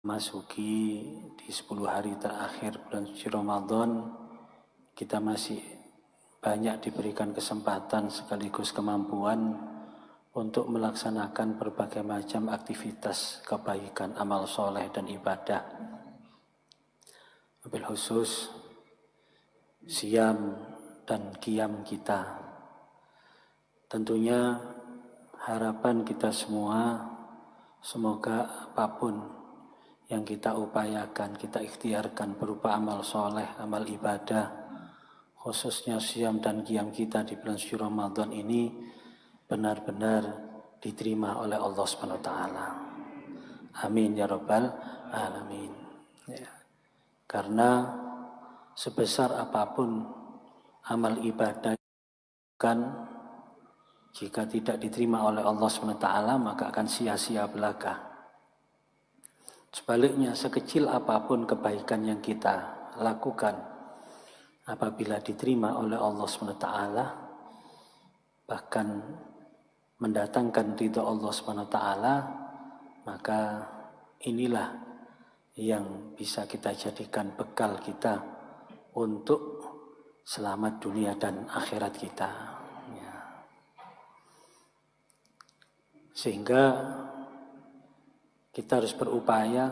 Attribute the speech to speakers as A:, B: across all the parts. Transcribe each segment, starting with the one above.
A: Masuki di 10 hari terakhir bulan suci Ramadan, kita masih banyak diberikan kesempatan sekaligus kemampuan untuk melaksanakan berbagai macam aktivitas kebaikan, amal soleh dan ibadah. Wabil khusus siam dan qiyam kita. Tentunya harapan kita semua, semoga apapun yang kita upayakan, kita ikhtiarkan berupa amal soleh, amal ibadah, khususnya siam dan qiyam kita di bulan suci Ramadan ini benar-benar diterima oleh Allah Subhanahu wa taala. Amin ya rabbal alamin. Ya. Karena sebesar apapun amal ibadah kan jika tidak diterima oleh Allah Subhanahu wa taala maka akan sia-sia belaka. Sebaliknya, sekecil apapun kebaikan yang kita lakukan, apabila diterima oleh Allah SWT, bahkan mendatangkan ridha Allah SWT, maka inilah yang bisa kita jadikan bekal kita untuk selamat dunia dan akhirat kita. Ya. Sehingga kita harus berupaya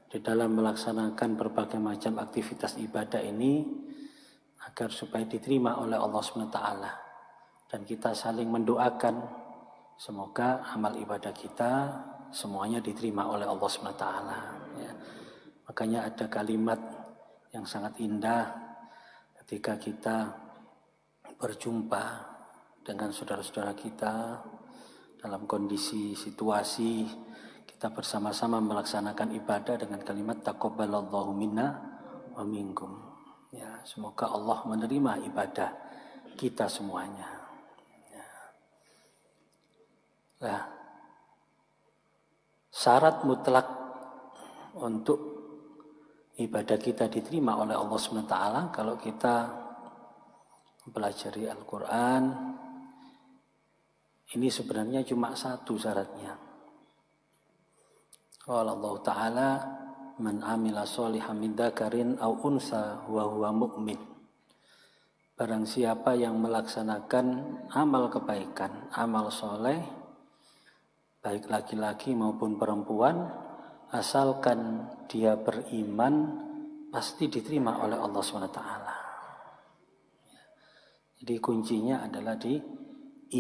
A: di dalam melaksanakan berbagai macam aktivitas ibadah ini agar supaya diterima oleh Allah SWT. Dan kita saling mendoakan semoga amal ibadah kita semuanya diterima oleh Allah SWT. Ya. Makanya ada kalimat yang sangat indah ketika kita berjumpa dengan saudara-saudara kita dalam kondisi situasi kita bersama-sama melaksanakan ibadah dengan kalimat taqabbalallahu minna wa minkum. Ya, semoga Allah menerima ibadah kita semuanya. Ya. Nah, syarat mutlak untuk ibadah kita diterima oleh Allah SWT kalau kita mempelajari Al-Quran, ini sebenarnya cuma satu syaratnya. Qala Allah Ta'ala, man amila sholihan min dzakarin aw unsa wa huwa mu'min. Barang siapa yang melaksanakan amal kebaikan, amal soleh, baik laki-laki maupun perempuan, asalkan dia beriman, pasti diterima oleh Allah SWT. Jadi kuncinya adalah di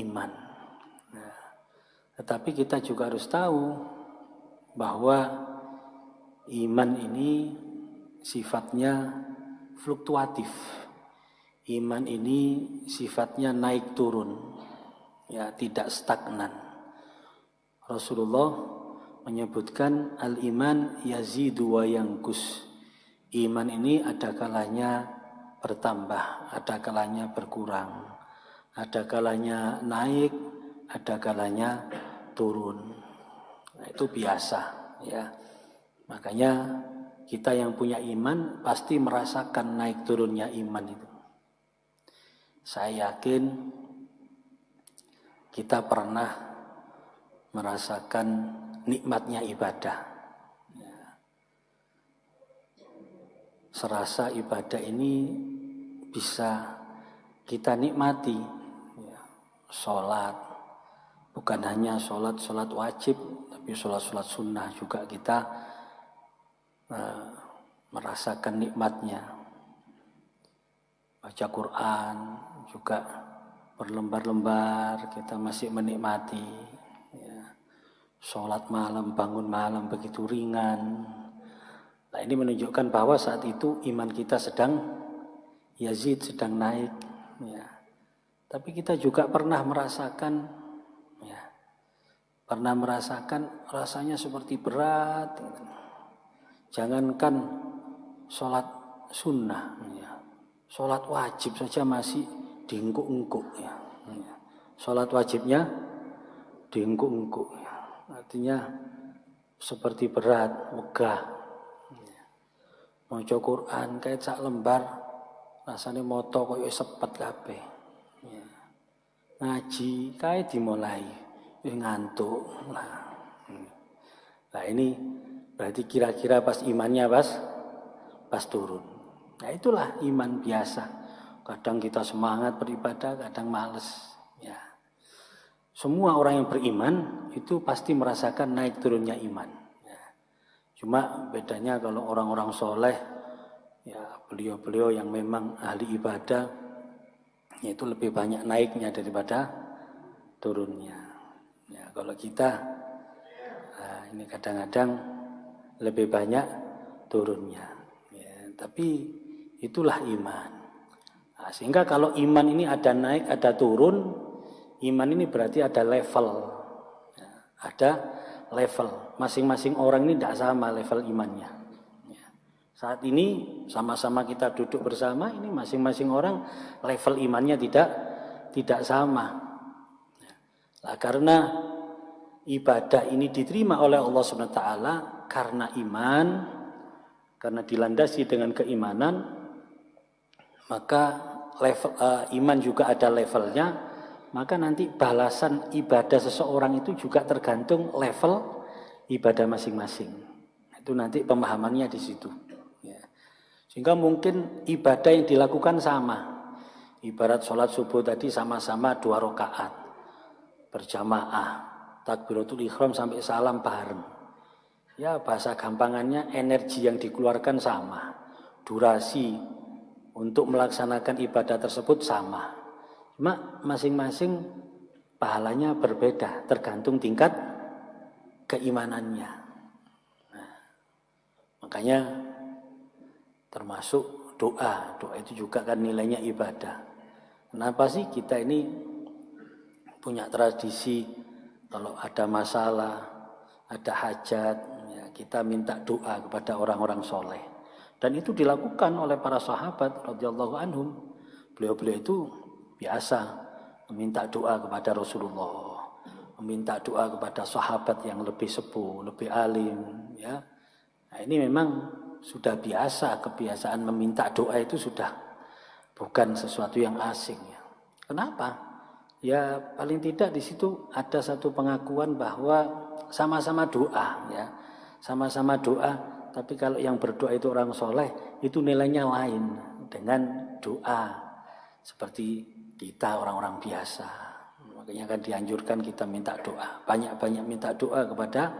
A: iman. Tetapi kita juga harus tahu bahwa iman ini sifatnya fluktuatif. Iman ini sifatnya naik turun, ya, tidak stagnan. Rasulullah menyebutkan al-iman yazidu wa yanqus. Iman ini ada kalanya bertambah, ada kalanya berkurang, ada kalanya naik, ada kalanya turun. Nah, itu biasa, ya. Makanya kita yang punya iman pasti merasakan naik turunnya iman itu. Saya yakin kita pernah merasakan nikmatnya ibadah. Ya. Serasa ibadah ini bisa kita nikmati. Ya. Sholat. Bukan hanya sholat wajib, tapi sholat sunnah juga kita merasakan nikmatnya. Baca Quran juga berlembar-lembar kita masih menikmati. Ya. Sholat malam, bangun malam begitu ringan. Nah, ini menunjukkan bahwa saat itu iman kita sedang yazid, sedang naik. Ya. Tapi kita juga pernah merasakan rasanya seperti berat. Jangankan sholat sunnah, ya. Sholat wajib saja masih diengkuk-engkuk, ya. Sholat wajibnya diengkuk-engkuk, ya. Artinya seperti berat, megah. Ya. Maca Quran kayak sak lembar, rasanya moto koyo sepet kabeh. Ya. Ngaji kayak dimulai ngantuk. Nah, ini Berarti kira-kira pas imannya pas turun. Nah itulah iman biasa. Kadang kita semangat beribadah, kadang males. Ya. Semua orang yang beriman itu pasti merasakan naik turunnya iman. Ya. Cuma bedanya kalau orang-orang soleh, ya beliau-beliau yang memang ahli ibadah, itu lebih banyak naiknya daripada turunnya. Ya, kalau kita, ini kadang-kadang lebih banyak turunnya. Ya, tapi itulah iman. Nah, sehingga kalau iman ini ada naik, ada turun, iman ini berarti ada level. Ya, ada level. Masing-masing orang ini tidak sama level imannya. Ya. Saat ini sama-sama kita duduk bersama, ini masing-masing orang level imannya tidak sama. Ya. Nah, karena ibadah ini diterima oleh Allah SWT karena iman, karena dilandasi dengan keimanan, maka level iman juga ada levelnya, maka nanti balasan ibadah seseorang itu juga tergantung level ibadah masing-masing. Itu nanti pemahamannya di situ. Ya. Sehingga mungkin ibadah yang dilakukan sama. Ibarat sholat subuh tadi sama-sama 2 rakaat berjamaah, takbiratul ihram sampai salam bareng. Ya bahasa gampangannya energi yang dikeluarkan sama, durasi untuk melaksanakan ibadah tersebut sama. Cuma masing-masing pahalanya berbeda tergantung tingkat keimanannya. Nah, makanya termasuk doa itu juga kan nilainya ibadah. Kenapa sih kita ini punya tradisi kalau ada masalah, ada hajat, ya kita minta doa kepada orang-orang soleh. Dan itu dilakukan oleh para sahabat radhiyallahu anhum. Beliau-beliau itu biasa meminta doa kepada Rasulullah, meminta doa kepada sahabat yang lebih sepuh, lebih alim. Ya, nah, ini memang sudah biasa, kebiasaan meminta doa itu sudah bukan sesuatu yang asing. Ya. Kenapa? Ya paling tidak di situ ada satu pengakuan bahwa sama-sama doa, ya, sama-sama doa. Tapi kalau yang berdoa itu orang soleh, itu nilainya lain dengan doa seperti kita orang-orang biasa. Makanya kan dianjurkan kita minta doa, banyak-banyak minta doa kepada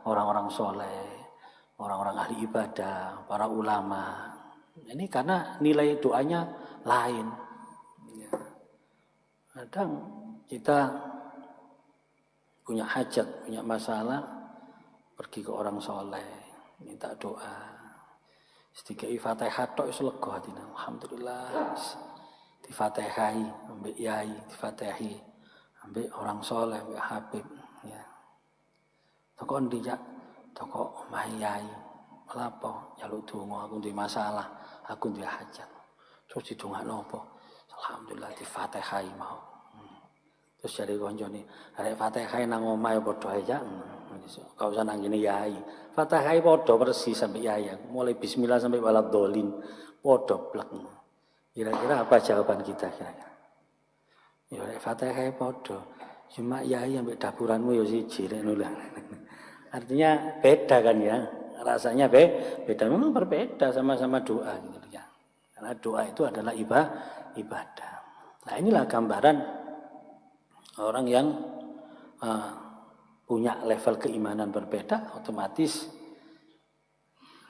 A: orang-orang soleh, orang-orang ahli ibadah, para ulama. Ini karena nilai doanya lain. Ya. Kadang kita punya hajat, punya masalah, pergi ke orang soleh, minta doa. Sedikai Fatihah tok wis lega atine. Alhamdulillah. Difatihai ambek yai, difatihi ambek orang soleh, ambek habib, ya. Toko ndi jak? Toko omah yai. Lapo? Njaluk donga, aku duwe masalah, aku duwe hajat. Terus didongakno apa? Alhamdulillah difatihai mau. Terus jadi koncone, arek fatihai nang omahe padha ae jak. Kau usah nang ngene yai. Fatihai padha persis sampai yai. Mulai bismillah sampai waladhdallin padha blek. Kira-kira apa jawaban kita kira-kira? Ya arek fatihai padha. Cuma yai ambek dapuranmu ya siji rek lho. Artinya beda kan ya. Rasanya beda, memang berbeda, sama-sama doa gitu ya. Karena doa itu adalah ibadah. Nah, inilah gambaran orang yang punya level keimanan berbeda, otomatis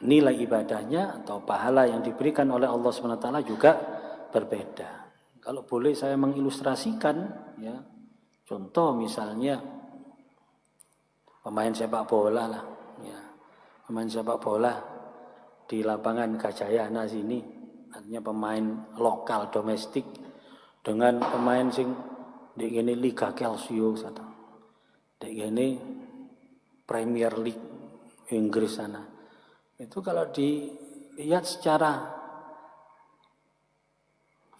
A: nilai ibadahnya atau pahala yang diberikan oleh Allah SWT juga berbeda. Kalau boleh saya mengilustrasikan, ya, contoh misalnya pemain sepak bola lah, ya, pemain sepak bola di lapangan Gajayana sini, artinya pemain lokal domestik dengan pemain sing di gini Liga Calcio atau di gini Premier League Inggris sana. Itu kalau dilihat secara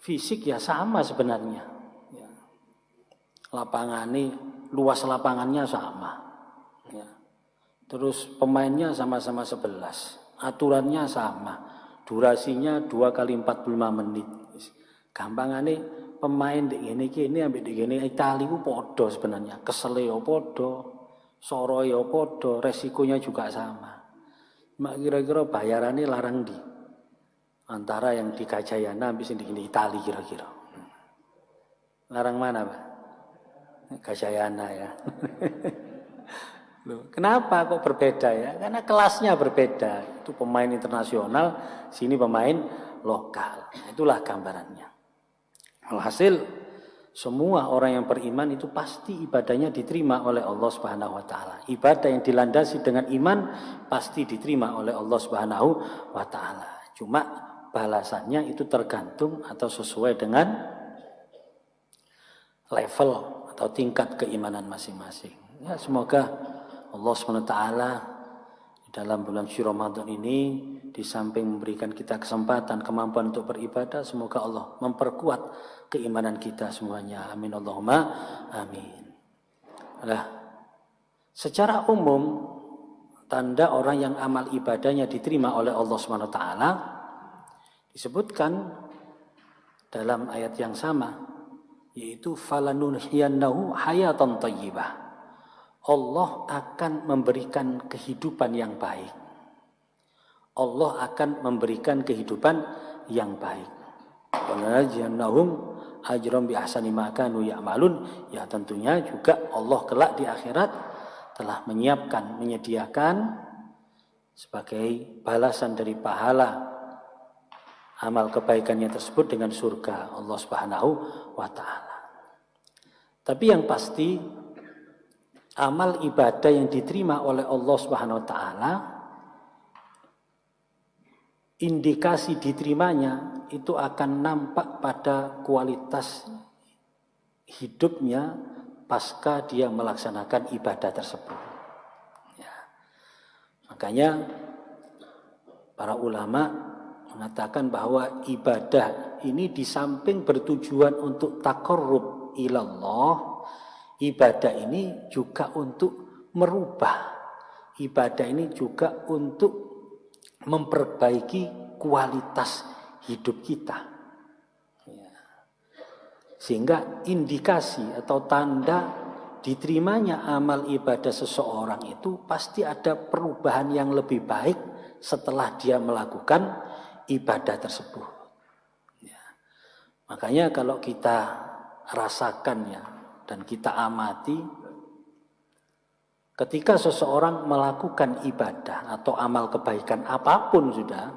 A: fisik ya sama sebenarnya. Ya. Luas lapangannya sama. Ya. Terus pemainnya sama-sama 11. Aturannya sama. Durasinya 2 kali 45 menit. Gampangane pemain di gini ambek di gini Italia ku podo sebenarnya. Kesele yo podo, soro yo podo, resikonya juga sama. Mak kira-kira bayarannya larang di antara yang di Gajayana habis di Itali kira-kira. Larang mana, Pak? Gajayana ya. Loh, kenapa kok berbeda ya? Karena kelasnya berbeda. Itu pemain internasional, sini pemain lokal. Itulah gambarannya. Alhasil semua orang yang beriman itu pasti ibadahnya diterima oleh Allah Subhanahu wa taala. Ibadah yang dilandasi dengan iman pasti diterima oleh Allah Subhanahu wa taala. Cuma balasannya itu tergantung atau sesuai dengan level atau tingkat keimanan masing-masing. Ya, semoga Allah Subhanahu wa taala dalam bulan suci Ramadan ini di samping memberikan kita kesempatan, kemampuan untuk beribadah, semoga Allah memperkuat keimanan kita semuanya. Amin Allahumma amin. Nah, secara umum tanda orang yang amal ibadahnya diterima oleh Allah Subhanahu wa taala disebutkan dalam ayat yang sama, yaitu falanunhiyannahu hayatan thayyibah. Allah akan memberikan kehidupan yang baik. Allah akan memberikan kehidupan yang baik. Walajannahum ajran bi ahsani ma kanu ya'malun. Ya tentunya juga Allah kelak di akhirat telah menyiapkan, menyediakan sebagai balasan dari pahala amal kebaikannya tersebut dengan surga Allah Subhanahu wa taala. Tapi yang pasti amal ibadah yang diterima oleh Allah Subhanahu wa taala, indikasi diterimanya itu akan nampak pada kualitas hidupnya pasca dia melaksanakan ibadah tersebut. Ya. Makanya para ulama mengatakan bahwa ibadah ini di samping bertujuan untuk taqarrub ilallah, ibadah ini juga untuk merubah. Ibadah ini juga untuk memperbaiki kualitas hidup kita. Ya. Sehingga indikasi atau tanda diterimanya amal ibadah seseorang itu pasti ada perubahan yang lebih baik setelah dia melakukan ibadah tersebut. Ya. Makanya kalau kita rasakan ya, dan kita amati ketika seseorang melakukan ibadah atau amal kebaikan apapun sudah,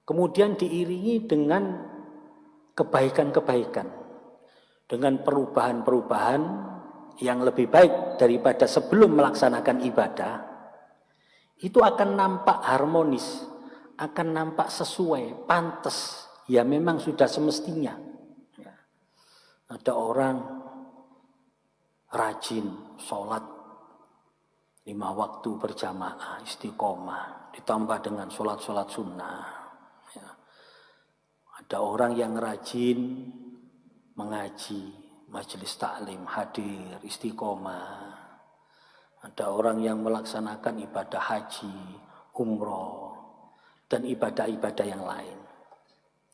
A: kemudian diiringi dengan kebaikan-kebaikan, dengan perubahan-perubahan yang lebih baik daripada sebelum melaksanakan ibadah, itu akan nampak harmonis, akan nampak sesuai, pantas, ya memang sudah semestinya. Ada orang rajin sholat 5 waktu berjamaah, istiqomah, ditambah dengan sholat-sholat sunnah. Ya. Ada orang yang rajin mengaji, majelis taklim, hadir, istiqomah. Ada orang yang melaksanakan ibadah haji, umroh, dan ibadah-ibadah yang lain.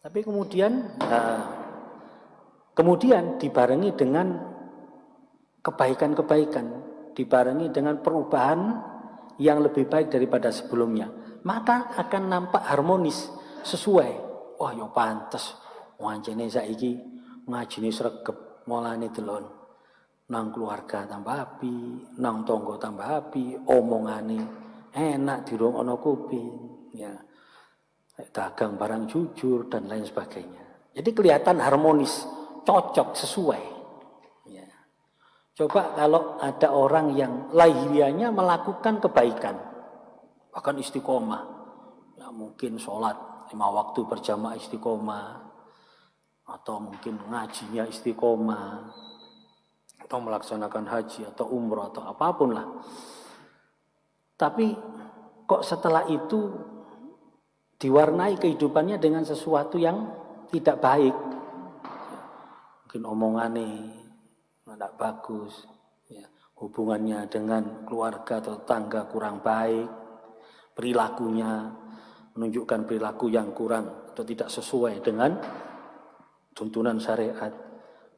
A: Tapi kemudian dibarengi dengan kebaikan-kebaikan, dibarengi dengan perubahan yang lebih baik daripada sebelumnya, maka akan nampak harmonis, sesuai. Wah, yo pantes wancene saiki ngajine sregep, mulane delon nang keluarga tambah api, nang tangga tambah api, omongane enak dirungokno kuping, ya. Dagang barang jujur dan lain sebagainya. Jadi kelihatan harmonis, cocok, sesuai. Ya. Coba kalau ada orang yang lahiriahnya melakukan kebaikan, bahkan istiqomah, ya mungkin sholat 5 waktu berjamaah istiqomah, atau mungkin ngajinya istiqomah, atau melaksanakan haji atau umroh atau apapun lah. Tapi kok setelah itu diwarnai kehidupannya dengan sesuatu yang tidak baik. Mungkin omongannya tidak bagus, ya. Hubungannya dengan keluarga atau tetangga kurang baik, perilakunya menunjukkan perilaku yang kurang atau tidak sesuai dengan tuntunan syariat,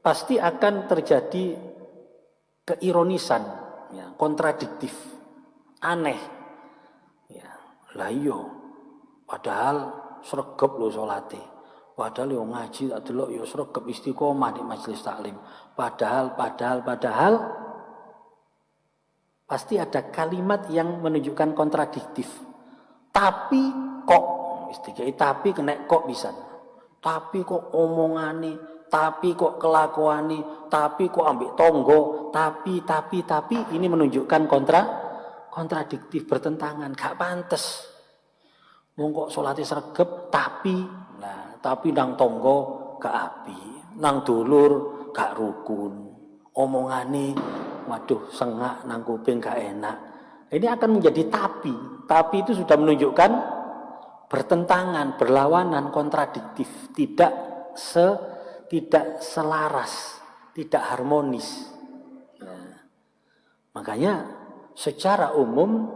A: pasti akan terjadi keironisan, ya, kontradiktif, aneh. Ya. Lah iya, padahal sregep lho salate. Padahal yo ngaji tak delok yo sregep istiqomah di majelis taklim. Padahal pasti ada kalimat yang menunjukkan kontradiktif. Tapi kok tapi kena kok bisa. Tapi kok omongane, tapi kok kelakuane, tapi kok ambek tonggo, tapi ini menunjukkan kontradiktif, bertentangan, gak pantes. Wong kok salate sregep tapi nang tonggo gak api, nang dulur gak rukun. Omongane waduh sengak nang kuping gak enak. Ini akan menjadi tapi itu sudah menunjukkan bertentangan, berlawanan, kontradiktif, tidak selaras, tidak harmonis. Makanya secara umum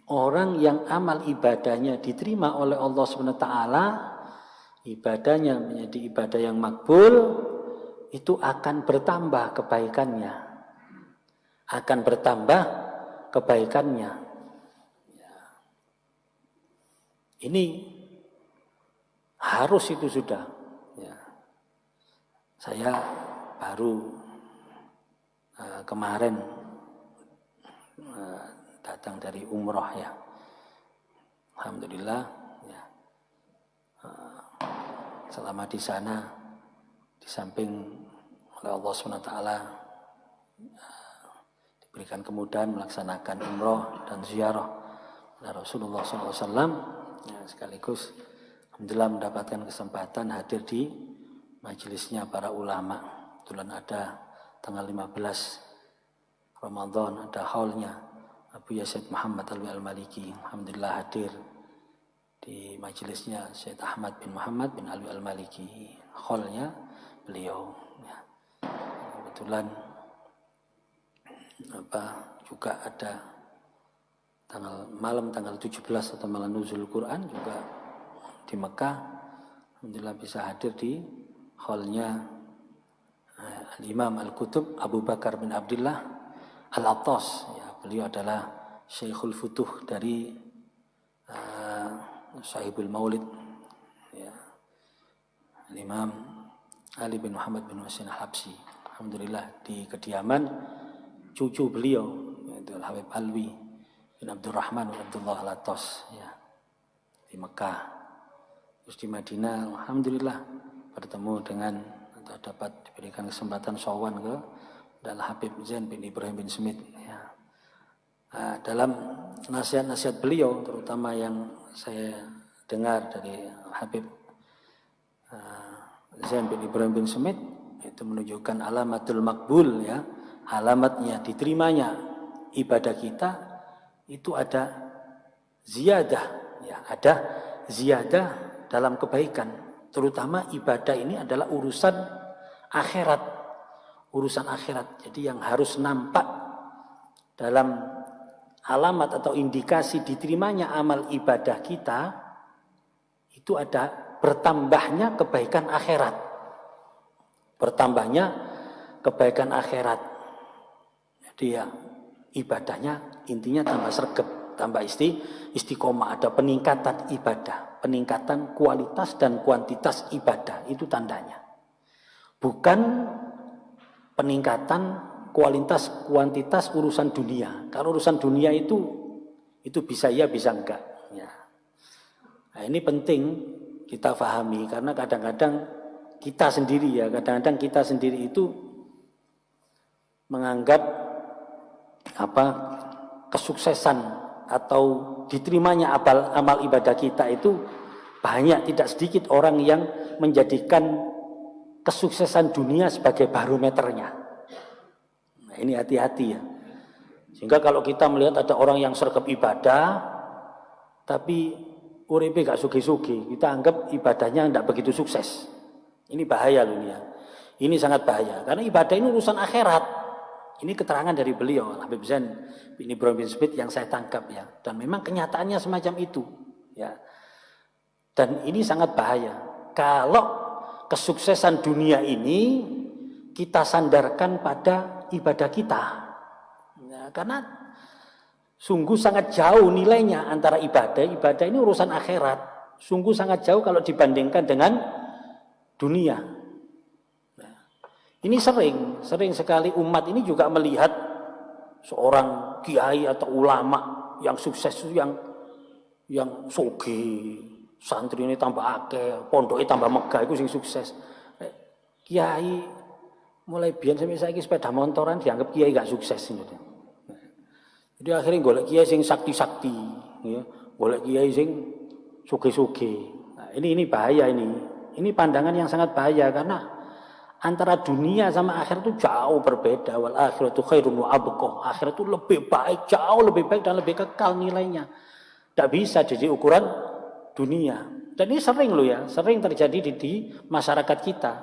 A: orang yang amal ibadahnya diterima oleh Allah SWT, ibadahnya menjadi ibadah yang makbul, itu akan bertambah kebaikannya. Ini harus itu sudah. Ya. Saya baru kemarin datang dari umroh ya. Alhamdulillah ya. Selama di sana di samping oleh Allah SWT diberikan kemudahan melaksanakan umroh dan ziarah oleh Rasulullah SAW ya, sekaligus alhamdulillah mendapatkan kesempatan hadir di majelisnya para ulama. Kebetulan ada tanggal 15 Ramadan ada haulnya Abu Yazid Muhammad Alwi Al-Maliki. Alhamdulillah hadir di majelisnya Syed Ahmad bin Muhammad bin Alwi Al-Maliki. Haulnya beliau ya. Kebetulan juga ada tanggal 17 atau malam nuzul Quran juga di Mekah. Alhamdulillah bisa hadir di haulnya Al-Imam Al-Qutub Abu Bakar bin Abdullah Al-Attas ya, beliau adalah Syekhul Futuh dari Sahibul Maulid ya, Al-Imam Ali bin Muhammad bin Husain Al-Habsyi. Alhamdulillah di kediaman cucu beliau yaitu Al-Habib Alwi bin Abdurrahman bin Abdullah Al-Attas ya, di Mekah. Terus di Madinah alhamdulillah bertemu dengan atau dapat diberikan kesempatan sowan ke Al-Habib Zain bin Ibrahim bin Smith ya. Dalam nasihat-nasihat beliau terutama yang saya dengar dari Habib Zain bin Ibrahim bin Smith itu menunjukkan alamatul makbul ya, alamatnya diterimanya ibadah kita itu ada ziyadah ya, ada ziyadah dalam kebaikan, terutama ibadah ini adalah urusan akhirat. Jadi yang harus nampak dalam alamat atau indikasi diterimanya amal ibadah kita itu ada bertambahnya kebaikan akhirat. Jadi ya ibadahnya intinya tambah sregep, tambah istiqomah, ada peningkatan ibadah, peningkatan kualitas dan kuantitas ibadah, itu tandanya. Bukan peningkatan kualitas kuantitas urusan dunia. Kalau urusan dunia itu bisa ya bisa enggak ya. Nah, ini penting kita pahami karena kadang-kadang kita sendiri itu menganggap kesuksesan atau diterimanya amal ibadah kita itu banyak tidak sedikit orang yang menjadikan kesuksesan dunia sebagai barometernya. Nah, ini hati-hati ya. Sehingga kalau kita melihat ada orang yang sregep ibadah tapi uripe gak sugih-sugih, kita anggap ibadahnya tidak begitu sukses. Ini bahaya loh ini ya. Ini sangat bahaya karena ibadah ini urusan akhirat. Ini keterangan dari beliau Habib Zain bin Ibrahim bin Smith yang saya tangkap ya. Dan memang kenyataannya semacam itu ya. Dan ini sangat bahaya kalau kesuksesan dunia ini kita sandarkan pada ibadah kita ya, karena Sungguh sangat jauh nilainya antara ibadah. Ibadah ini urusan akhirat. Sungguh sangat jauh kalau dibandingkan dengan dunia. Nah, ini sering sekali umat ini juga melihat seorang kiai atau ulama yang sukses, yang sugih, santri ini tambah akeh, pondoknya tambah megah, itu sing sukses. Kiai mulai biyen sampai saiki sepeda motoran dianggap kiai gak sukses ini. Jadi akhirnya golek kiai sing sakti-sakti, ya. Golek kiai sing sugih-sugih. Nah, ini bahaya ini. Ini pandangan yang sangat bahaya karena antara dunia sama akhirat itu jauh berbeda. Wal akhiratu khairun wa abqa. Akhirat itu lebih baik, jauh lebih baik dan lebih kekal nilainya. Tidak bisa jadi ukuran dunia. Dan ini sering loh ya, sering terjadi di masyarakat kita.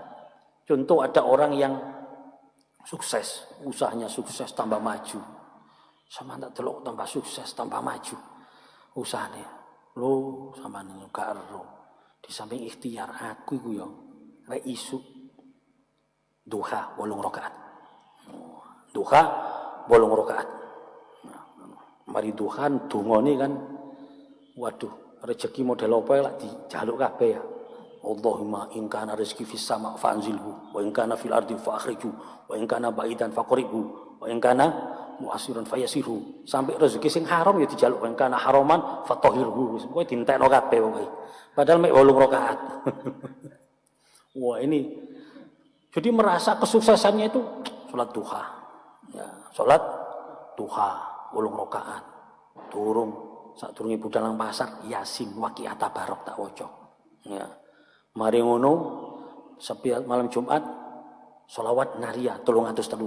A: Contoh ada orang yang sukses, usahanya sukses tambah maju. Sama tak delok tambah sukses, tambah maju usahane. Lo sama nih gak ero. Di samping ikhtiar aku iku yo rek isu duha 8 rakaat. Duha 8 rakaat. Mari duha dungane kan waduh, rezeki model apa lak dijaluk kabeh ya. Allahumma in kana rizqi fis sama' fa'anzilhu wa in kana fil ardi fa'akhriju wa in kana ba'idan faqribhu wa in kana mu'asirun fayasiru. Sampai rezeki sing haram ya dijaluk, wa in kana haraman fatahhirhu. Wis kowe dintekno kabeh pokoke. Padahal mek 8 rakaat. Wah, ini jadi merasa kesuksesannya itu salat duha. Ya, salat duha 8 rakaat. Durung sadurunge budal nang pasar Yasin Waqiah Tabarok tak waca. Ya. Mari ngono sepiat malam Jumat sholawat nariyah 313.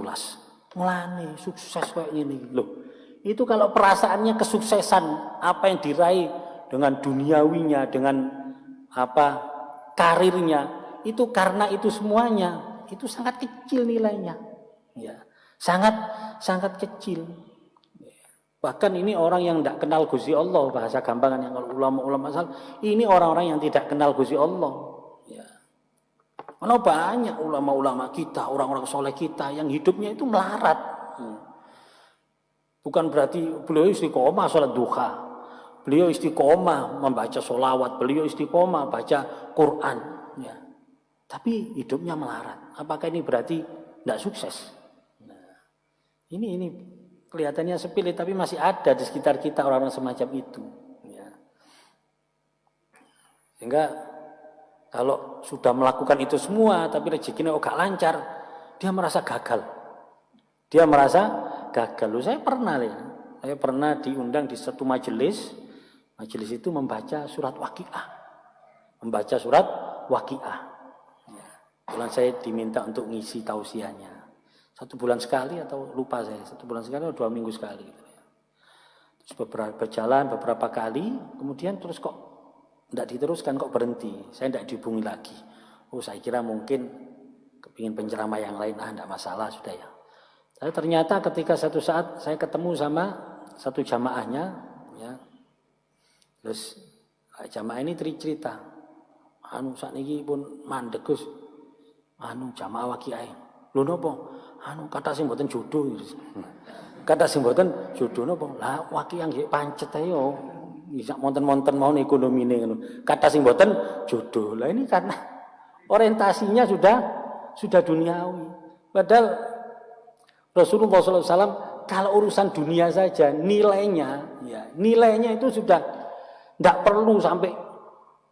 A: Mulane sukses kayak gini loh. Itu kalau perasaannya kesuksesan apa yang diraih dengan duniawinya, dengan apa karirnya, itu karena itu semuanya itu sangat kecil nilainya. Ya, sangat kecil. Bahkan ini orang yang tidak kenal Gusti Allah, bahasa gampangan yang kalau ulama-ulama asal, ini orang-orang yang tidak kenal Gusti Allah. Ya. Karena banyak ulama-ulama kita, orang-orang soleh kita yang hidupnya itu melarat. Bukan berarti beliau istiqomah sholat duha, beliau istiqomah membaca sholawat, beliau istiqomah baca Quran. Ya. Tapi hidupnya melarat. Apakah ini berarti tidak sukses? Nah, ini kelihatannya sepele tapi masih ada di sekitar kita orang-orang semacam itu. Ya. Sehingga kalau sudah melakukan itu semua tapi rezekinya gak lancar, dia merasa gagal. Dia merasa gagal. Loh, saya pernah diundang di satu majelis. Majelis itu membaca surat Waqiah. Membaca surat Waqiah. Ya. Kebetulan saya diminta untuk ngisi tausiahnya. 1 bulan sekali atau lupa saya, 1 bulan sekali atau 2 minggu sekali. Terus berjalan beberapa kali, kemudian terus kok tidak diteruskan, kok berhenti. Saya tidak dihubungi lagi. Oh, saya kira mungkin kepingin penceramah yang lain, tidak masalah sudah ya. Tapi ternyata ketika satu saat saya ketemu sama satu jamaahnya, ya, terus jamaah ini cerita, saat ini pun mandek Gus, jamaah Waqiah. Lho napa? Kata sing mboten jodoh. Kata sing mboten jodoh napa? Lah Waqiah nggih pancet ae yo. Bisa monten-monten mau ekonomine ngono. Kata sing mboten jodoh. Lah ini karena orientasinya sudah duniawi. Padahal Rasulullah SAW kalau urusan dunia saja nilainya itu sudah tidak perlu sampai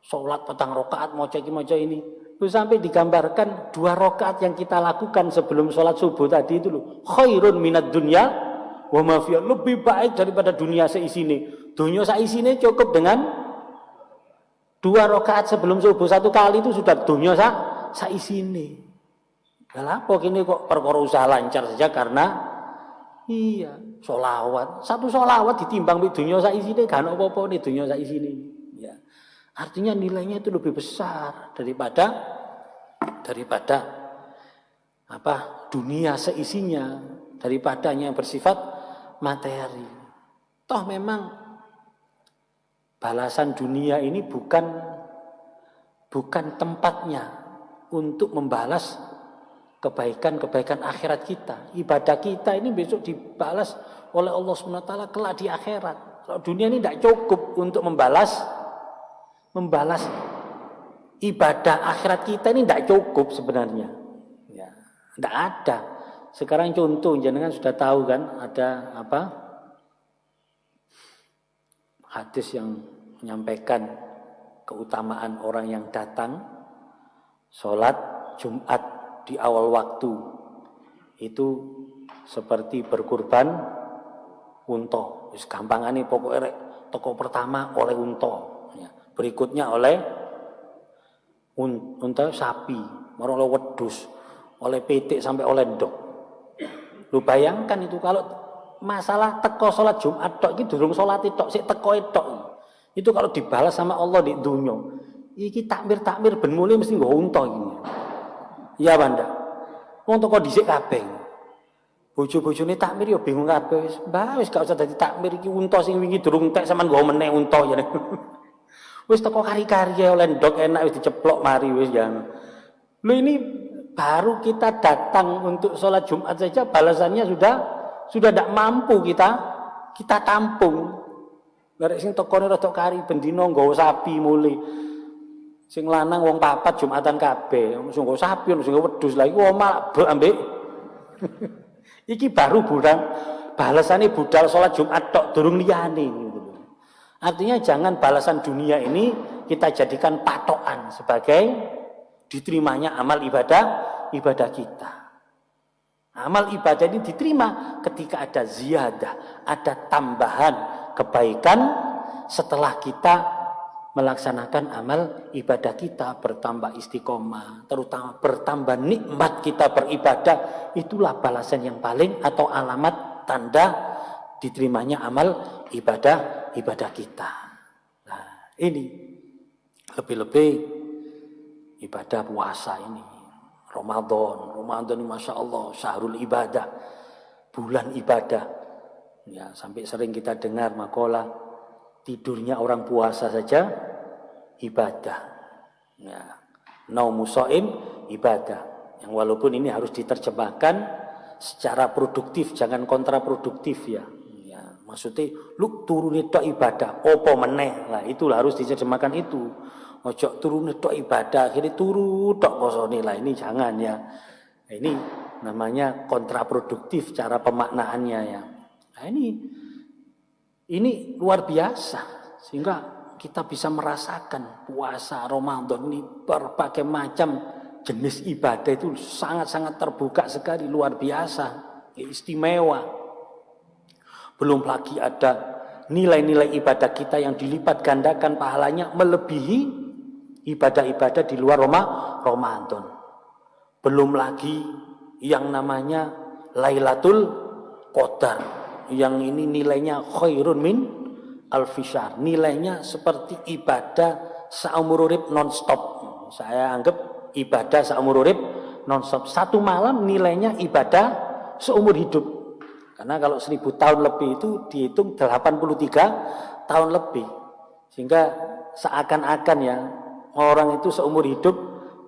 A: sholat 4 rakaat mau ini. Itu sampai digambarkan 2 rakaat yang kita lakukan sebelum sholat subuh tadi itu loh. Khairun minad dunya wa ma fiha, lebih baik daripada dunia seisine. Dunia seisine cukup dengan 2 rakaat sebelum subuh 1 kali itu sudah dunia seisine. Lah apa kini kok perkara usaha lancar saja karena iya sholawat. 1 sholawat ditimbang di dunia saisine gak ono apa-apa nih dunia saisine. Ya. Artinya nilainya itu lebih besar daripada dunia seisinya, daripada yang bersifat materi. Toh memang balasan dunia ini bukan tempatnya untuk membalas kebaikan-kebaikan akhirat kita. Ibadah kita ini besok dibalas oleh Allah SWT kelak di akhirat. Kalau dunia ini tidak cukup untuk membalas ibadah akhirat kita ini tidak cukup sebenarnya. Ya, tidak ada. Sekarang contoh, jenengan sudah tahu kan ada apa? Hadis yang menyampaikan keutamaan orang yang datang sholat Jumat di awal waktu itu seperti berkurban unta. Wis gampangane pokoknya toko pertama oleh unta, ya. Berikutnya oleh unta sapi, marang oleh wedhus, oleh pitik sampai oleh ndok. Lu bayangkan itu kalau masalah teko sholat Jumat tok iki durung sholat tok sik teko tok. Itu kalau dibalas sama Allah di dunia. Iki takmir ben mulih mesti nggo unta iki. Iya Banda. Wong teko dhisik kabeh. Bojo-bojone takmir ya bingung kabeh. Mbah wis gak usah dadi takmir iki unta sing wingi durung entek sampean nggo meneh unta ya. Wis teko kari-kari oleh ndok enak wis diceplok mari wis ya. Lho ini baru kita datang untuk sholat Jumat saja balasannya sudah tidak mampu kita tampung. Garek sing tekone rada kari bendino nggawa sapi mulih. Sing lanang wong papat Jumatan kabeh, sing nggawa sapi sing wedhus lha iku omah ambek. Iki baru bulan balasane budal sholat Jumat tok durung liyane gitu. Artinya jangan balasan dunia ini kita jadikan patokan sebagai diterimanya amal ibadah kita. Amal ibadah ini diterima ketika ada ziyadah, ada tambahan kebaikan setelah kita melaksanakan amal ibadah kita, bertambah istiqomah, terutama bertambah nikmat kita beribadah. Itulah balasan yang paling atau alamat tanda diterimanya amal ibadah kita. Nah, ini lebih-lebih ibadah puasa ini. Ramadan ini Masya Allah, syahrul ibadah, bulan ibadah. Ya, sampai sering kita dengar makalah tidurnya orang puasa saja ibadah. Ya, naumu shaim ibadah. Yang walaupun ini harus diterjemahkan secara produktif, jangan kontraproduktif ya. Ya, maksudnya lu turun itu ibadah, opo meneh. Lah itulah harus diterjemahkan itu. Ojo turun tok ibadah, akhirnya turu tok posone lah, ini jangan ya. Ini namanya kontraproduktif cara pemaknaannya ya. Nah, ini luar biasa sehingga kita bisa merasakan puasa Ramadan ini berbagai macam jenis ibadah itu sangat-sangat terbuka sekali, luar biasa, istimewa. Belum lagi ada nilai-nilai ibadah kita yang dilipat gandakan pahalanya melebihi ibadah-ibadah di luar Ramadan. Belum lagi yang namanya Lailatul Qadar, yang ini nilainya khairun min alfisyahr. Nilainya seperti ibadah seumur urip non-stop. Saya anggap ibadah seumur urip non-stop. Satu malam nilainya ibadah seumur hidup. Karena kalau 1000 tahun lebih itu dihitung 83 tahun lebih. Sehingga seakan-akan ya orang itu seumur hidup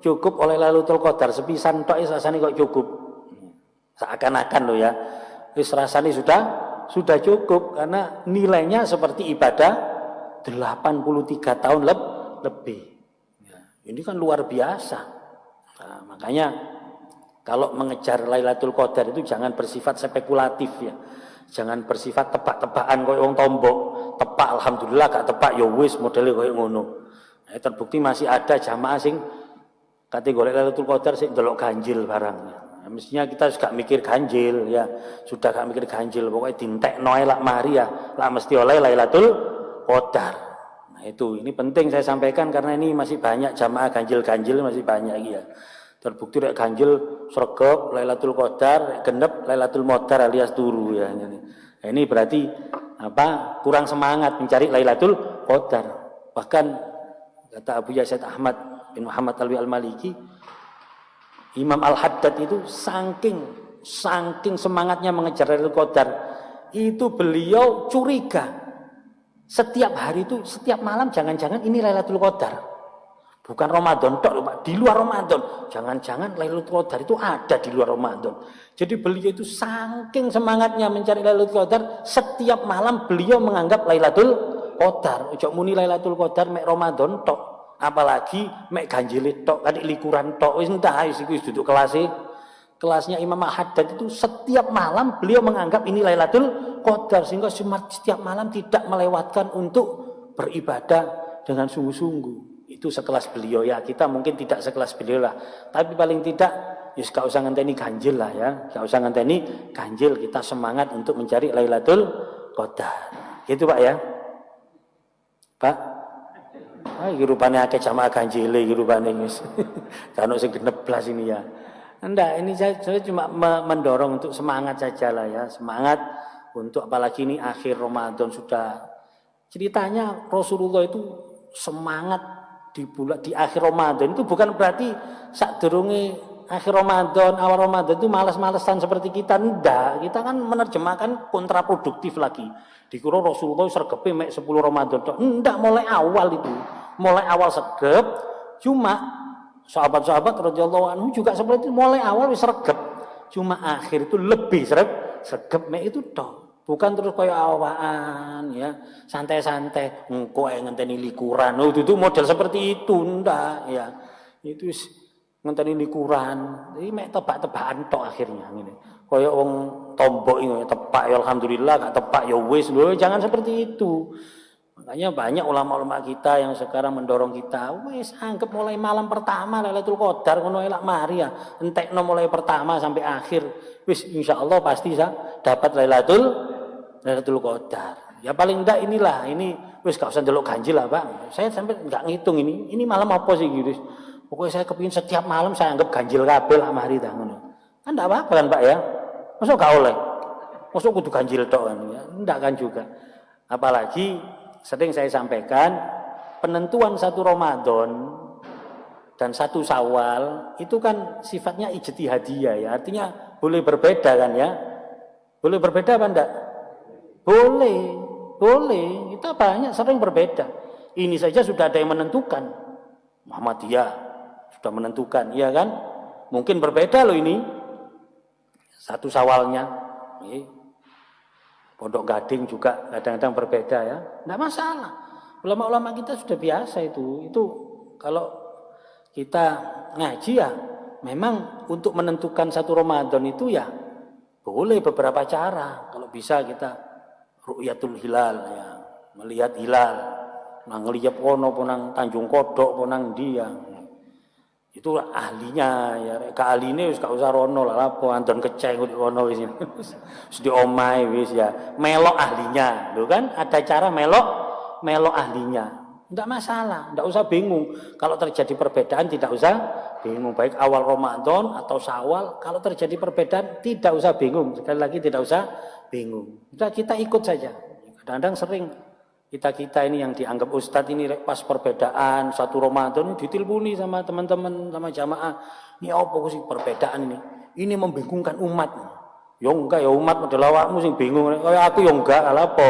A: cukup oleh Lailatul Qadar sepisan tok rasane kok cukup. Seakan-akan loh ya. Wis rasane sudah cukup karena nilainya seperti ibadah 83 tahun lebih. Ya, ini kan luar biasa. Nah, makanya kalau mengejar Lailatul Qadar itu jangan bersifat spekulatif ya. Jangan bersifat tebak-tebakan koyo wong tombok. Tepak alhamdulillah gak tepak ya wis modele koyo ngono. Nah, terbukti masih ada jamaah sing kate golek Lailatul Qadar sing delok ganjil barangnya. Nah, mestinya kita gak mikir ganjil ya. Sudah gak mikir ganjil, pokoknya dintekno ae lak mari ya, lak mesti oleh Lailatul Qadar. Nah, itu ini penting saya sampaikan karena ini masih banyak jamaah ganjil-ganjil masih banyak ya. Terbukti rek ganjil sregep Lailatul Qadar, genep Lailatul Modar alias turu ya. Nah, ini berarti apa? Kurang semangat mencari Lailatul Qadar. Bahkan kata Abu Yazid Ahmad bin Muhammad Alwi Al-Maliki, Imam Al-Haddad itu saking semangatnya mengejar Lailatul Qadar, itu beliau curiga setiap hari itu, setiap malam jangan-jangan ini Lailatul Qadar. Bukan Ramadan tok, Pak, di luar Ramadan. Jangan-jangan Lailatul Qadar itu ada di luar Ramadan. Jadi beliau itu saking semangatnya mencari Lailatul Qadar, setiap malam beliau menganggap Lailatul Qadar. Ojo muni Lailatul Qadar mek Ramadan tok, apalagi mek ganjile tok, kadik likuran tok. Wis entah wis duduk kelasnya Imam Al-Haddad itu setiap malam beliau menganggap ini Lailatul Qadar, sehingga setiap malam tidak melewatkan untuk beribadah dengan sungguh-sungguh. Itu sekelas beliau ya, kita mungkin tidak sekelas beliau lah, tapi paling tidak ya gak usah ngenteni ganjil lah ya, gak usah ngenteni ganjil, kita semangat untuk mencari Lailatul Qadar gitu Pak ya. Pak iki rupane akeh jamaah ganjile iki rupane wis kan sing genep blas ini ya. Enggak, ini saya cuma mendorong untuk semangat saja lah ya, semangat untuk apalagi ini akhir Ramadan sudah. Ceritanya Rasulullah itu semangat di akhir Ramadan itu bukan berarti sadurunge akhir Ramadan, awal Ramadan itu malas-malesan seperti kita. Enggak, kita kan menerjemahkan kontraproduktif lagi. Dikira Rasulullah sregepe mek 10 Ramadan tok. Enggak, mulai awal itu. Mulai awal sregep, cuma sahabat-sahabat radhiyallahu anhu juga seperti itu, mulai awal wis sregep. Cuma akhir itu lebih sregep mek itu tok. Bukan terus kayak awaan ya, santai-santai, engko ngenteni likuran. Oh, itu model seperti itu ndak ya. Itu ngenteni likuran. Iki mek tebak-tebakan tok akhirnya ngene. Kayak wong tombok iki tepak ya alhamdulillah, gak tepak ya wis lho, jangan seperti itu. Makanya banyak ulama-ulama kita yang sekarang mendorong kita, wis anggap mulai malam pertama Lailatul Qadar ngono elak mari ya. Entekno mulai pertama sampai akhir. Wis insyaallah pasti dapat Lailatul Qadar. Ya paling enggak inilah, ini wis gak usah ndelok ganjil lah, Bang. Saya sampai enggak ngitung ini malam apa sih gitu. Pokoknya saya kepingin setiap malam saya anggap ganjil kabeh lah mari ta ngono. Kan enggak apa-apa kan, Pak ya? Mosok gak oleh. Mosok kudu ganjil tok kan ya. Enggak kan juga. Apalagi sering saya sampaikan penentuan 1 Ramadan dan 1 Syawal itu kan sifatnya ijtihadiyah ya. Artinya boleh berbeda kan ya. Boleh berbeda apa enggak? Boleh. Kita banyak sering berbeda. Ini saja sudah ada yang menentukan. Muhammadiyah sudah menentukan, iya kan? Mungkin berbeda loh ini. 1 Syawalnya. Pondok Gading juga kadang-kadang berbeda ya. Enggak masalah. Ulama-ulama kita sudah biasa itu. Itu kalau kita ngaji ya, memang untuk menentukan 1 Ramadan itu ya boleh beberapa cara. Kalau bisa kita ru'yatul hilal ya, melihat hilal. Nang ngelihat ono ponang Tanjung Kodok ponang dia. Itu ahlinya ya, keahline wis gak usah rono lah apa anton keceng ngono wis. Wis di omahe wis ya. Melok ahlinya. Lho kan ada cara melok ahlinya. Enggak masalah, enggak usah bingung. Kalau terjadi perbedaan tidak usah bingung. Baik awal Ramadan atau Syawal, kalau terjadi perbedaan tidak usah bingung. Sekali lagi tidak usah bingung. Kita ikut saja. Kadang-kadang sering kita ini yang dianggap ustadz ini pas perbedaan 1 Ramadan diteleponi sama teman-teman sama jamaah. Ini apa sih perbedaan ini? Ini membingungkan umat. Ya enggak ya umat model awakmu sing bingung. Kayak aku ya enggak ala apa.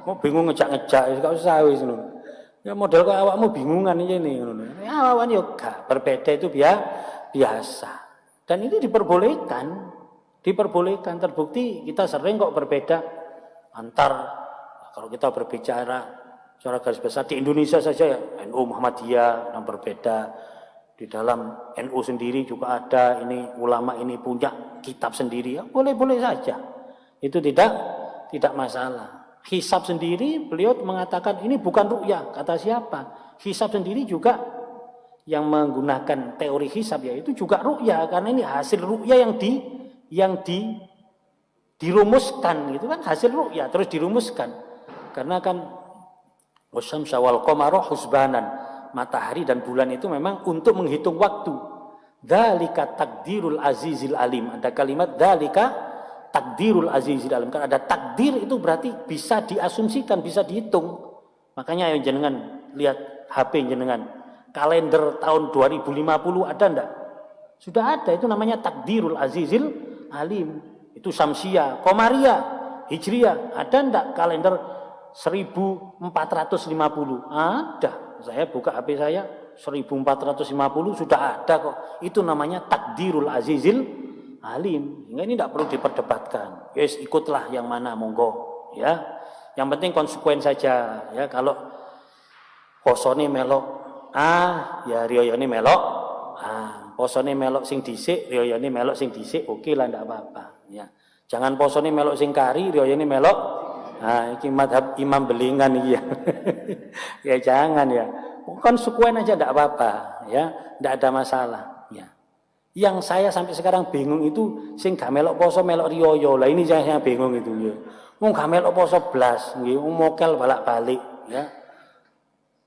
A: Mau bingung ngejak-ngejak gak usah wis ngono. Ya model kok awakmu bingungan ini ngono. Ya awan yo gak berbeda itu biasa. Dan ini diperbolehkan. Terbukti kita sering kok berbeda antar kalau kita berbicara secara garis besar di Indonesia saja ya NU Muhammadiyah yang berbeda, di dalam NU sendiri juga ada ini ulama ini punya kitab sendiri ya boleh-boleh saja itu tidak masalah. Hisab sendiri beliau mengatakan ini bukan ru'yah, kata siapa? Hisab sendiri juga yang menggunakan teori hisab ya itu juga ru'yah karena ini hasil ru'yah yang dirumuskan gitu kan hasil ru'yah terus dirumuskan karena kan wasyamsa wal qamara husbanan matahari dan bulan itu memang untuk menghitung waktu. Dzalika takdirul azizil alim, ada kalimat dzalika takdirul azizil alim, kan ada takdir itu berarti bisa diasumsikan, bisa dihitung. Makanya ayo jenengan lihat HP jenengan kalender tahun 2050 ada enggak? Sudah ada, itu namanya takdirul azizil alim. Itu Samsiah, Qamariyah, Hijriyah. Ada enggak kalender 1450? Ada. Saya buka HP saya 1450 sudah ada kok. Itu namanya takdirul azizil alim. Ini tidak perlu diperdebatkan. Yes, ikutlah yang mana monggo, ya. Yang penting konsekuen saja, ya. Kalau posone melok ya riyoyone melok posone melok sing dhisik, riyoyone melok sing dhisik, oke lah ndak apa-apa, ya. Jangan posone melok sing kari, riyoyone melok iki madhab Imam Belingan iki ya. Ya jangan ya. Konsekuen aja ndak apa-apa, ya. Ndak ada masalah, ya. Yang saya sampai sekarang bingung itu sing gak melok poso melok riyoyo. Lah ini saya bingung itu ya. Wong gak melok poso blas, nggih, mokel balak-balik, ya.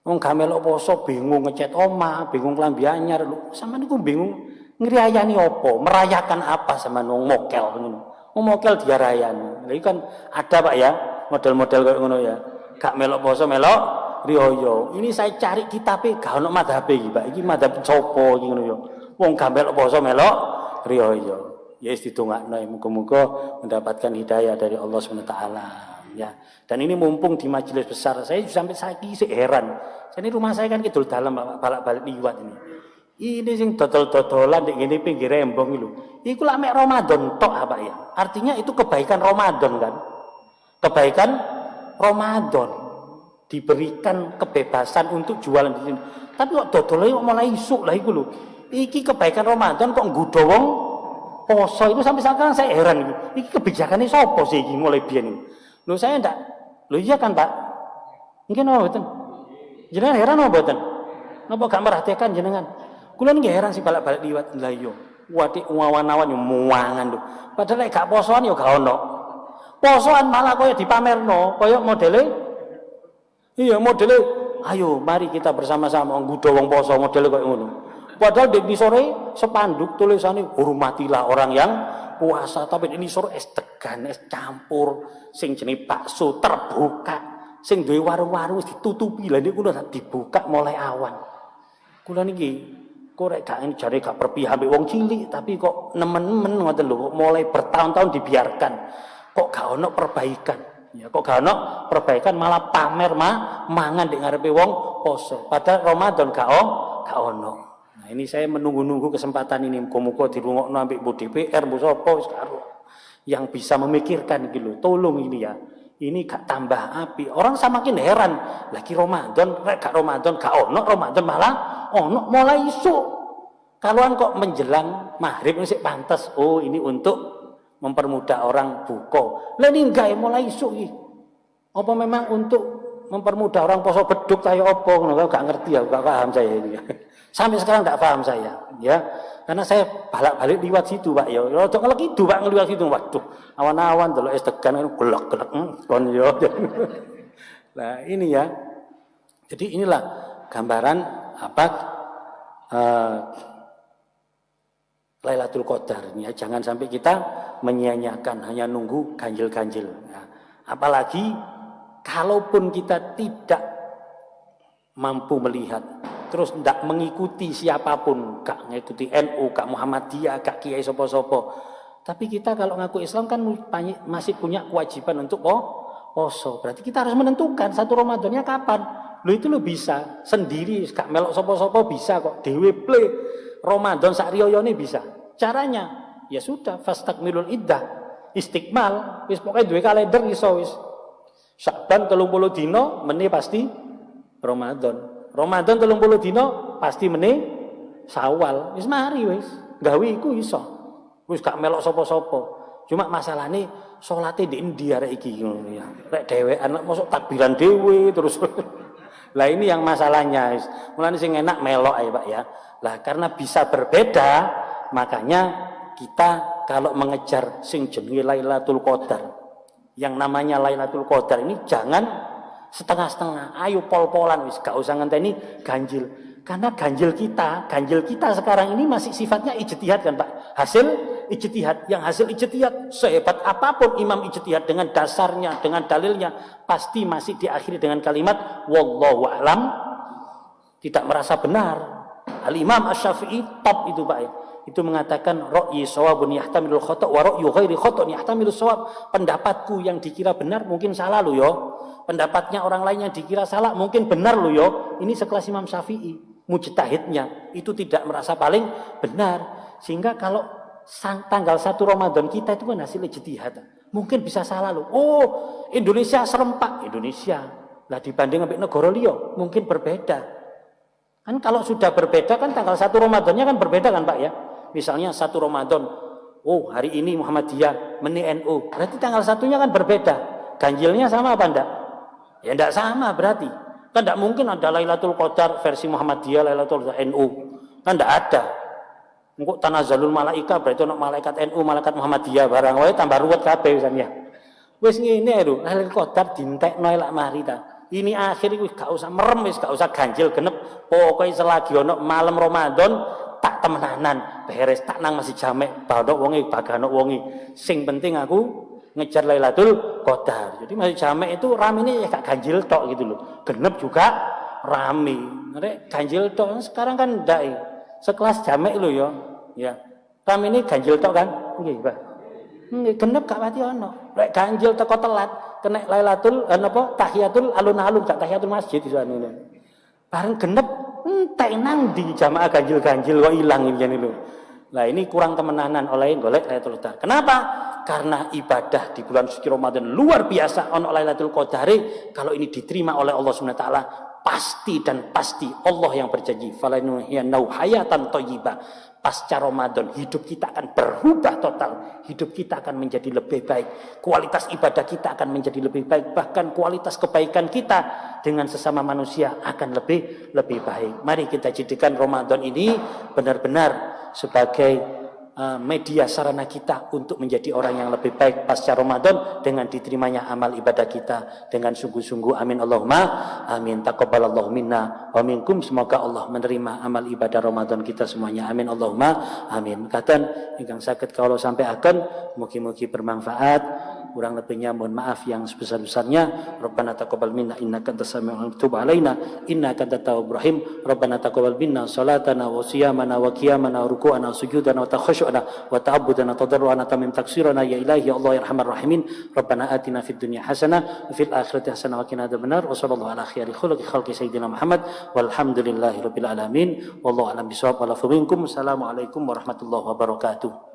A: Wong gak melok poso bingung ngecet omah, bingung klambi anyar. Lho, sampean niku bingung ngriyayani apa? Merayakan apa sampean wong mokel ngono. Wong mokel diarayani. Lha kan ada Pak ya, model-model kayak ngono ya. Gak melok poso melok riyoyo. Ini saya cari kitabe gak ono madhabe iki, Pak. Iki madhab sapa iki ngono ya. Wong gak melok poso melok riyoyo. Ya wis ditungakno, muga-muga mendapatkan hidayah dari Allah SWT, ya. Dan ini mumpung di majelis besar, saya sampai saiki sik heran. Ini rumah saya kan kidul dalam balik-balik liwat ini. Ini sing dodol-dodolan di ngene pinggir embong lho. Iku lak mek Ramadan tok apa ya? Artinya itu kebaikan Ramadan kan. Kebaikan Ramadan. Diberikan kebebasan untuk jualan di sini. Tapi kok dodole kok mulai isuk lah iku lho. Iki kebaikan Ramadan kok nggodho wong poso itu sampai sekarang saya heran gitu. Iki kebijakannya sapa sih iki mulai biyen iki. Lho saya ndak. Lho iya kan, Pak? Mungkin apa mboten? Jenengan heran apa mboten? Napa gak merhatikan jenengan? Kula nggih heran sih balik-balik liwat. Lah iya. Wadik awan-awan yo muangan lho. Padahal lek gak posoan yo gak ono. Posoan malah koyo dipamerno, koyo modele. Iya, modele ayo mari kita bersama-sama nggodho wong poso modele koyo ngono. Padahal di sore sepanduk tulisannya hormatilah orang yang puasa, tapi ini sore es degan, es campur, sing jenis bakso terbuka, sing duwe warung-warung ditutupi lah, ini kudu dibuka mulai awan. Kula niki korek gak jare gak berpihak mbek wong cilik, tapi kok nemen-nemen ngoten lho, kok mulai bertahun-tahun dibiarkan. Kok gak ono perbaikan. Ya, kok gak ono perbaikan malah pamer mangan di ngarepe wong poso. Padahal Ramadan gak ono. Ini saya menunggu-nunggu kesempatan ini, muga-muga dirungokno ambek Bu DPR, Bu sapa wis karo yang bisa memikirkan gitu. Tolong ini ya. Ini gak tambah api. Orang semakin heran. Lagi Ramadan, gak Ramadan, gak ono Ramadan malah ono mulai isuk. Kaloan kok menjelang maghrib sik pantas. Oh, ini untuk mempermudah orang buka. Lah ini enggak mulai isuk iki. Apa memang untuk mempermudah orang poso beduk kaya apa ngono gak ngerti ya, gak paham saya ini. Sampai sekarang enggak paham saya, ya. Karena saya balik-balik liwat situ, Pak ya. Rodok ngelikidu Pak ngeliwat situ. Waduh, awan-awan delok es degan gelek-gelek kon yo. Nah, ini ya. Jadi inilah gambaran apa Lailatul Qadar ya. Jangan sampai kita menyia-nyiakan hanya nunggu ganjil-ganjil. Ya. Apalagi kalaupun kita tidak mampu melihat, terus tidak mengikuti siapapun, gak mengikuti NU, gak Muhammadiyah, gak Kiai sopo-sopo. Tapi kita kalau ngaku Islam kan masih punya kewajiban untuk poso. Berarti kita harus menentukan satu Ramadannya kapan. Lo itu lo bisa sendiri, gak melok sopo-sopo bisa kok. Dewe play Ramadan sak riyoyone bisa. Caranya ya sudah, fastakmilul iddah, istiqmal, wis pokoke duwe kalender iso wis. Sya'ban 30 dina meneh pasti Ramadan. Ramadan 30 dina pasti meneh Syawal. Wis mari wis. Gawe iku iso. Wis gak melok sapa-sapa. Cuma masalahnya salate ndek endi arek iki ngono ya. Rek dhewean mosok takbiran dhewe terus. Lah ini yang masalahnya. Mulane sing enak melok ae Pak ya. Lah karena bisa berbeda, makanya kita kalau mengejar sing jenenge Lailatul Qadar, yang namanya Lailatul Qadar ini jangan setengah-setengah, ayo pol-polan wis gak usah ngenteni ganjil. Karena ganjil kita sekarang ini masih sifatnya ijtihad kan Pak. Hasil ijtihad, yang hasil ijtihad sehebat apapun imam ijtihad dengan dasarnya, dengan dalilnya pasti masih diakhiri dengan kalimat wallahu a'lam, tidak merasa benar. Al-Imam Asy-Syafi'i top itu Pak. Itu mengatakan ra'yi shawabun yahtamilul khata' wa ra'yu ghairi khata' yahtamilus shawab. Pendapatku yang dikira benar mungkin salah lo yo. Pendapatnya orang lain yang dikira salah mungkin benar lo yo. Ini sekelas Imam Syafi'i. mujtahidnya itu tidak merasa paling benar. Sehingga kalau tanggal 1 Ramadan kita itu kan hasil ijtihad. Mungkin bisa salah loh. Oh, Indonesia serempak. Indonesia. Lah dibanding dengan negara liya mungkin berbeda. Kan kalau sudah berbeda kan tanggal 1 Ramadannya kan berbeda kan Pak ya. Misalnya 1 Ramadan. Oh, hari ini Muhammadiyah, meni NU. Berarti tanggal 1-nya kan berbeda. Ganjilnya sama apa enggak? Ya enggak sama berarti. Kan enggak mungkin ada Lailatul Qadar versi Muhammadiyah, Lailatul Qadar NU. Kan enggak ada. Engko tanazzalul malaika berarti ono malaikat NU, malaikat Muhammadiyah barang wae tambah ruwet kabeh pisan ya. Wis ngene lho, Lailatul Qadar dintekno lak mari ta. Ini akhir wis gak usah merem, wis gak usah ganjil genep. Pokoke selagi ono malam Ramadan tak temenanan beres tak nang masih jamek badok wonge bagano wonge. Sing penting aku ngejar Lailatul Qadar. Jadi masih jamek itu ramene ya gak ganjil tok gitu loh. Genep juga rame. Nek ganjil tok sekarang kan ndak sekelas jamek lho ya. Ya. Ramene ganjil tok kan? Nggih, Pak. Nggih, genep gak pati ono. Lek ganjil teko telat kena Lailatul napa tahiyatul alun-alun gak tahiyatul masjid iso ngene. Bareng genep entek nang di jamaah ganjil-ganjil kok ilang ini lho. Nah ini kurang temenanan oleh golek Lailatul Qadar. Kenapa? Karena ibadah di bulan suci Ramadan luar biasa ono Lailatul Qadar. Kalau ini diterima oleh Allah Subhanahu wa taala, pasti dan pasti Allah yang berjanji, "Falanuhyiyannau hayatan thayyibah." Pasca Ramadan hidup kita akan berubah total. Hidup kita akan menjadi lebih baik. Kualitas ibadah kita akan menjadi lebih baik. Bahkan kualitas kebaikan kita dengan sesama manusia akan lebih baik. Mari kita jadikan Ramadan ini benar-benar sebagai media sarana kita untuk menjadi orang yang lebih baik pasca Ramadan dengan diterimanya amal ibadah kita dengan sungguh-sungguh. Amin Allahumma amin. Taqabbalallahu minna wa minkum. Semoga Allah menerima amal ibadah Ramadan kita semuanya. Amin Allahumma amin. Katan ingkang saged kawula sampaiaken mugi-mugi bermanfaat. Kurang lebihnya mohon maaf yang sebesar-besarnya. Rabbana taqabbal minna innaka antas samiul alim, tub alaina innaka antat tawwabur rahim. Rabbana taqabbal minna salatana wa siyamana wa qiyamana wa ruku'ana wa sujudana wa takhashu'ana wa ta'abbudana tadarruana tamim taksirana ya ilahi ya Allah ya arhamar rahimin. Rabbana atina fid dunya hasanah wa fil akhirati hasanah wa qina adzabannar. Wa sallallahu ala khairi khalqi sayyidina Muhammad walhamdulillahi rabbil alamin. Wallahu a'lam bishawab. Wa lafu minkum. Assalamualaikum warahmatullahi wabarakatuh.